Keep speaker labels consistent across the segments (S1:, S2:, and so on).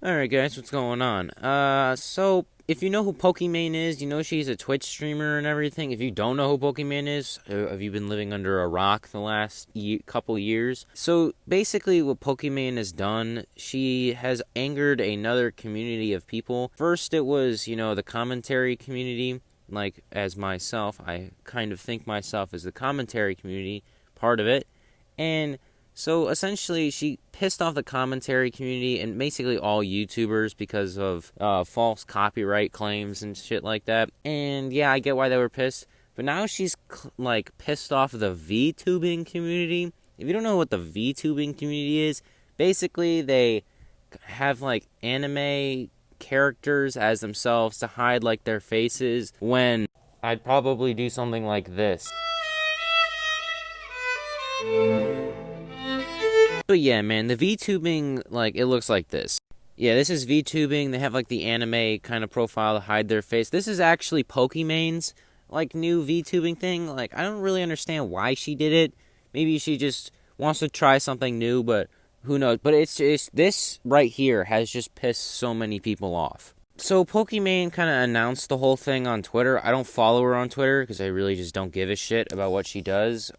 S1: Alright guys, what's going on? So if you know who Pokimane is, you know she's a Twitch streamer and everything. If you don't know who Pokimane is, have you been living under a rock the last couple years? So basically what Pokimane has done, she has angered another community of people. First it was, the commentary community. Like, as myself, I kind of think myself as the commentary community, part of it. And so essentially, she pissed off the commentary community and basically all YouTubers because of false copyright claims and shit like that. And yeah, I get why they were pissed. But now she's pissed off the VTubing community. If you don't know what the VTubing community is, basically they have like anime characters as themselves to hide like their faces when I'd probably do something like this. But yeah, man, the VTubing, it looks like this. Yeah, this is VTubing. They have, the anime kind of profile to hide their face. This is actually Pokimane's, new VTubing thing. I don't really understand why she did it. Maybe she just wants to try something new, but who knows. But it's this right here has just pissed so many people off. So Pokimane kind of announced the whole thing on Twitter. I don't follow her on Twitter because I really just don't give a shit about what she does.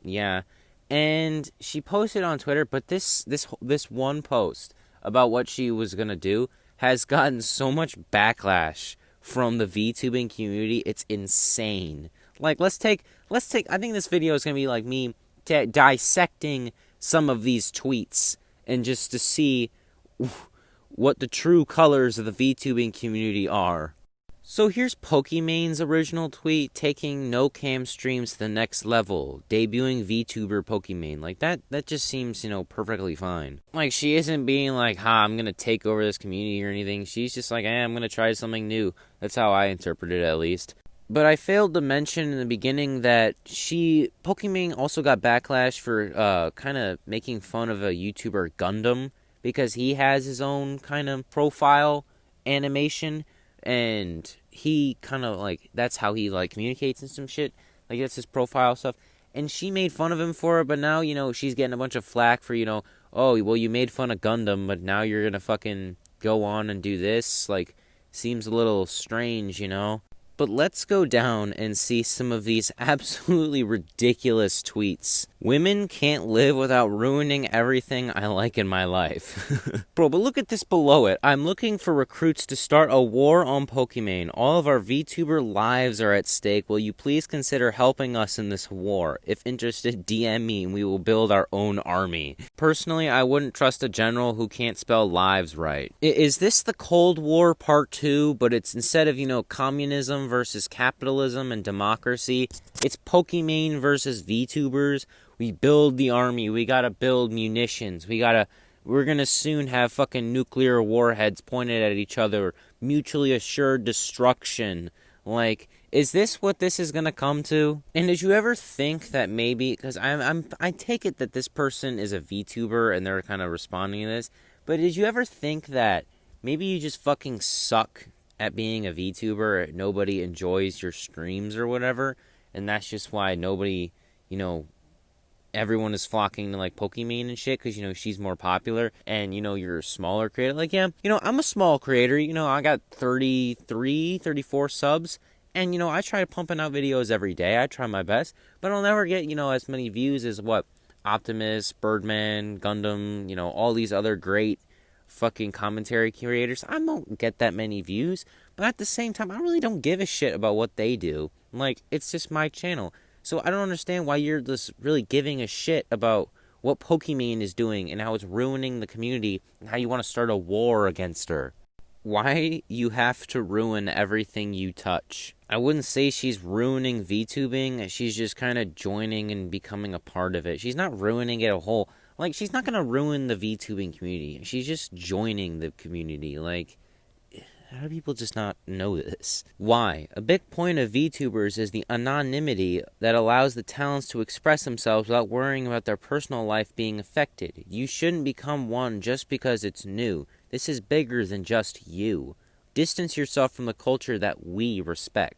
S1: Yeah. And she posted on Twitter, but this one post about what she was gonna do has gotten so much backlash from the VTubing community. It's insane. Let's take. I think this video is gonna be me dissecting some of these tweets and just to see what the true colors of the VTubing community are. So here's Pokimane's original tweet, taking no-cam streams to the next level, debuting VTuber Pokimane. That just seems, perfectly fine. She isn't being I'm gonna take over this community or anything. She's just I'm gonna try something new. That's how I interpret it, at least. But I failed to mention in the beginning that Pokimane also got backlash for, kind of making fun of a YouTuber Gundam, because he has his own kind of profile animation, and he kind of that's how he communicates and some shit, that's his profile stuff. And she made fun of him for it, but now she's getting a bunch of flack for oh well, you made fun of Gundam, but now you're gonna fucking go on and do this. Seems a little strange. But let's go down and see some of these absolutely ridiculous tweets. Women can't live without ruining everything I like in my life. Bro, but look at this below it. I'm looking for recruits to start a war on Pokimane. All of our VTuber lives are at stake. Will you please consider helping us in this war? If interested, DM me and we will build our own army. Personally, I wouldn't trust a general who can't spell lives right. Is this the Cold War Part 2, but it's instead of, communism versus capitalism and democracy, it's Pokimane versus VTubers. We build the army. We gotta build munitions. We're gonna soon have fucking nuclear warheads pointed at each other. Mutually assured destruction. Is this what this is gonna come to? And did you ever think that maybe, because I take it that this person is a VTuber and they're kind of responding to this, but did you ever think that maybe you just fucking suck at being a VTuber, nobody enjoys your streams or whatever, and that's just why nobody, everyone is flocking to Pokimane and shit, because she's more popular, and you're a smaller creator. I'm a small creator. I got 34 subs, and I try pumping out videos every day. I try my best, but I'll never get as many views as what Optimus, Birdman, Gundam, all these other great fucking commentary creators. I don't get that many views, but at the same time, I really don't give a shit about what they do. It's just my channel. So I don't understand why you're just really giving a shit about what Pokimane is doing and how it's ruining the community and how you want to start a war against her. Why you have to ruin everything you touch? I wouldn't say she's ruining VTubing. She's just kind of joining and becoming a part of it. She's not ruining it a whole. She's not gonna ruin the VTubing community. She's just joining the community. How do people just not know this? Why? A big point of VTubers is the anonymity that allows the talents to express themselves without worrying about their personal life being affected. You shouldn't become one just because it's new. This is bigger than just you. Distance yourself from the culture that we respect.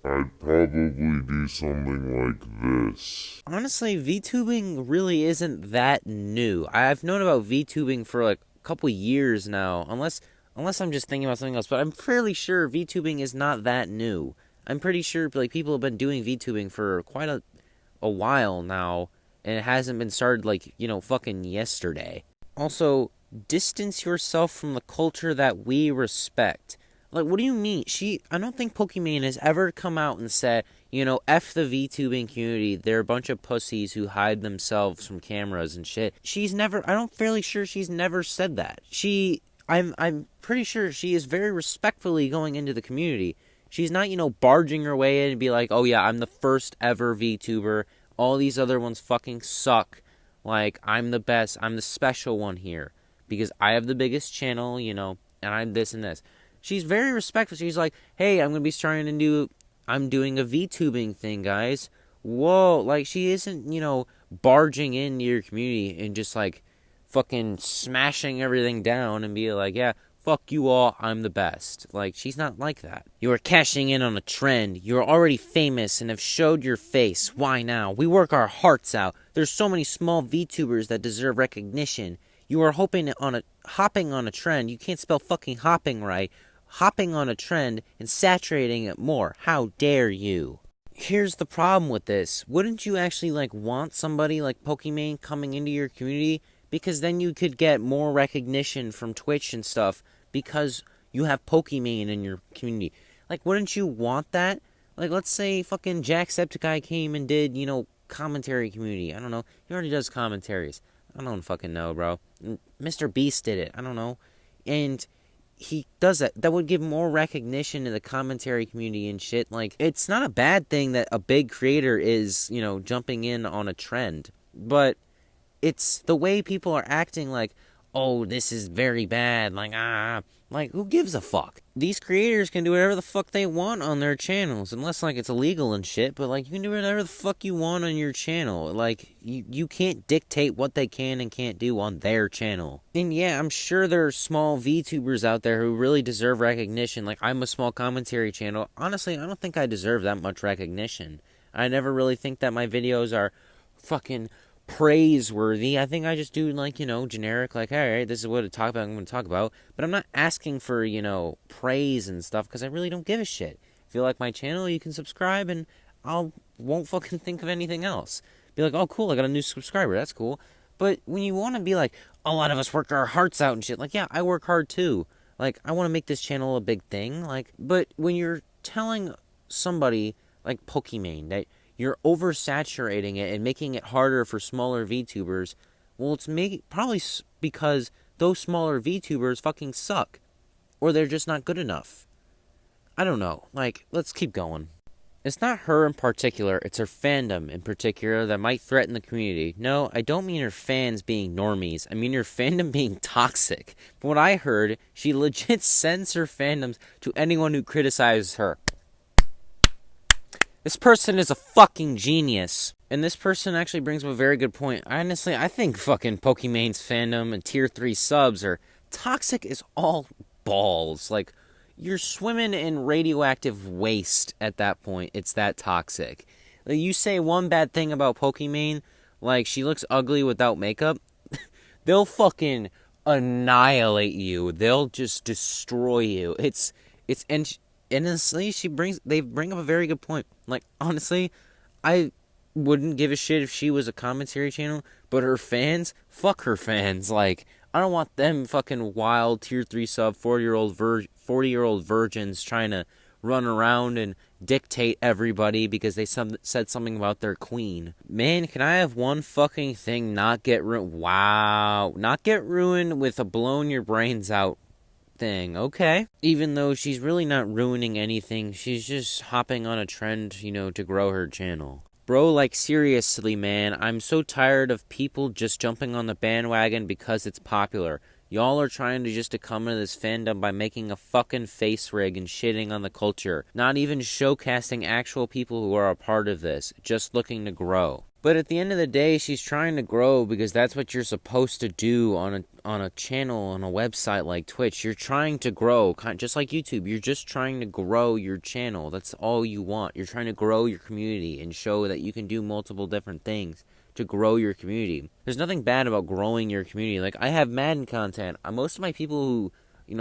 S2: I'd probably do something like this.
S1: Honestly, VTubing really isn't that new. I've known about VTubing for couple years now, unless I'm just thinking about something else. But I'm fairly sure VTubing is not that new. I'm pretty sure like people have been doing VTubing for quite a while now, and it hasn't been started like, fucking yesterday. Also, distance yourself from the culture that we respect. Like, what do you mean? I don't think Pokimane has ever come out and said, F the VTubing community. They're a bunch of pussies who hide themselves from cameras and shit. I'm fairly sure she's never said that. I'm pretty sure she is very respectfully going into the community. She's not, barging her way in and be like, oh yeah, I'm the first ever VTuber. All these other ones fucking suck. Like, I'm the best. I'm the special one here. Because I have the biggest channel, and I'm this and this. She's very respectful. She's like, hey, I'm doing a VTubing thing, guys. Whoa. Like, she isn't, barging into your community and just, like, fucking smashing everything down and be like, yeah, fuck you all, I'm the best. Like, she's not like that. You are cashing in on a trend. You are already famous and have showed your face. Why now? We work our hearts out. There's so many small VTubers that deserve recognition. You are hopping on a trend. You can't spell fucking hopping right. Hopping on a trend and saturating it more. How dare you? Here's the problem with this. Wouldn't you actually, want somebody like Pokimane coming into your community? Because then you could get more recognition from Twitch and stuff because you have Pokimane in your community. Like, wouldn't you want that? Like, let's say fucking Jacksepticeye came and did, commentary community. I don't know. He already does commentaries. I don't fucking know, bro. Mr. Beast did it. I don't know. And he does that. That would give more recognition to the commentary community and shit. Like, it's not a bad thing that a big creator is, jumping in on a trend. But it's the way people are acting like, oh, this is very bad. Like, who gives a fuck? These creators can do whatever the fuck they want on their channels, unless, it's illegal and shit, but, you can do whatever the fuck you want on your channel. Like, you can't dictate what they can and can't do on their channel. And yeah, I'm sure there are small VTubers out there who really deserve recognition. Like, I'm a small commentary channel. Honestly, I don't think I deserve that much recognition. I never really think that my videos are fucking praiseworthy. I think I just do generic, alright, this is what I'm going to talk about, but I'm not asking for praise and stuff because I really don't give a shit. If you like my channel, you can subscribe and won't fucking think of anything else. Be like, oh cool, I got a new subscriber, that's cool. But when you want to be like, a lot of us work our hearts out and shit, yeah, I work hard too. I want to make this channel a big thing, but when you're telling somebody like Pokimane that you're oversaturating it and making it harder for smaller VTubers, well, it's probably because those smaller VTubers fucking suck. Or they're just not good enough. I don't know. Let's keep going. It's not her in particular, it's her fandom in particular that might threaten the community. No, I don't mean her fans being normies. I mean her fandom being toxic. From what I heard, she legit sends her fandoms to anyone who criticizes her. This person is a fucking genius. And this person actually brings up a very good point. Honestly, I think fucking Pokimane's fandom and tier 3 subs are toxic as all balls. You're swimming in radioactive waste at that point. It's that toxic. You say one bad thing about Pokimane, she looks ugly without makeup, they'll fucking annihilate you. They'll just destroy you. And honestly, they bring up a very good point. Honestly, I wouldn't give a shit if she was a commentary channel, but her fans, fuck her fans. I don't want them fucking wild tier 3 sub 40-year-old virgins trying to run around and dictate everybody because they said something about their queen. Man, can I have one fucking thing not get ruined? Wow. Not get ruined with a blown your brains out thing, okay? Even though she's really not ruining anything, she's just hopping on a trend, to grow her channel. Bro, seriously, man, I'm so tired of people just jumping on the bandwagon because it's popular. Y'all are trying to come into this fandom by making a fucking face rig and shitting on the culture. Not even showcasing actual people who are a part of this, just looking to grow. But at the end of the day, she's trying to grow because that's what you're supposed to do on a channel, on a website like Twitch. You're trying to grow, just like YouTube. You're just trying to grow your channel. That's all you want. You're trying to grow your community and show that you can do multiple different things. to grow your community. There's nothing bad about growing your community. Like, I have Madden content. Most of my people who,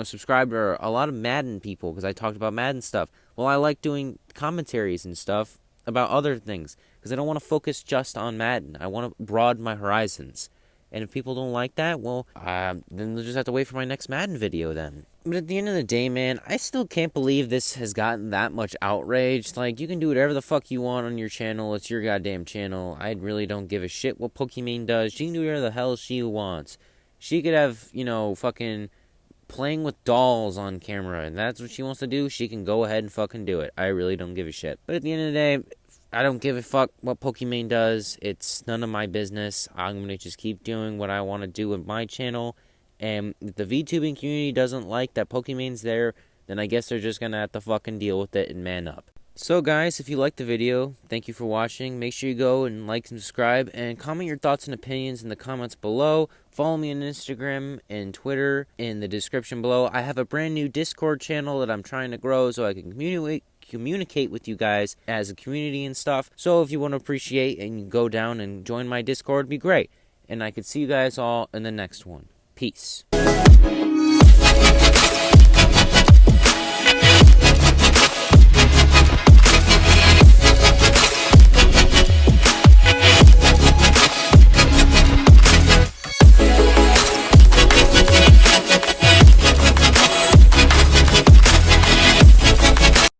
S1: subscribe are a lot of Madden people because I talked about Madden stuff. Well, I like doing commentaries and stuff about other things because I don't want to focus just on Madden. I want to broaden my horizons. And if people don't like that, well, then they'll just have to wait for my next Madden video then. But at the end of the day, man, I still can't believe this has gotten that much outrage. Like, you can do whatever the fuck you want on your channel. It's your goddamn channel. I really don't give a shit what Pokimane does. She can do whatever the hell she wants. She could have, fucking playing with dolls on camera, and that's what she wants to do. She can go ahead and fucking do it. I really don't give a shit. But at the end of the day, I don't give a fuck what Pokimane does. It's none of my business. I'm going to just keep doing what I want to do with my channel. And if the VTubing community doesn't like that Pokimane's there, then I guess they're just going to have to fucking deal with it and man up. So guys, if you liked the video, thank you for watching. Make sure you go and like and subscribe and comment your thoughts and opinions in the comments below. Follow me on Instagram and Twitter in the description below. I have a brand new Discord channel that I'm trying to grow so I can communicate with you guys as a community and stuff. So if you want to appreciate and go down and join my Discord, it'd be great. And I could see you guys all in the next one. Peace.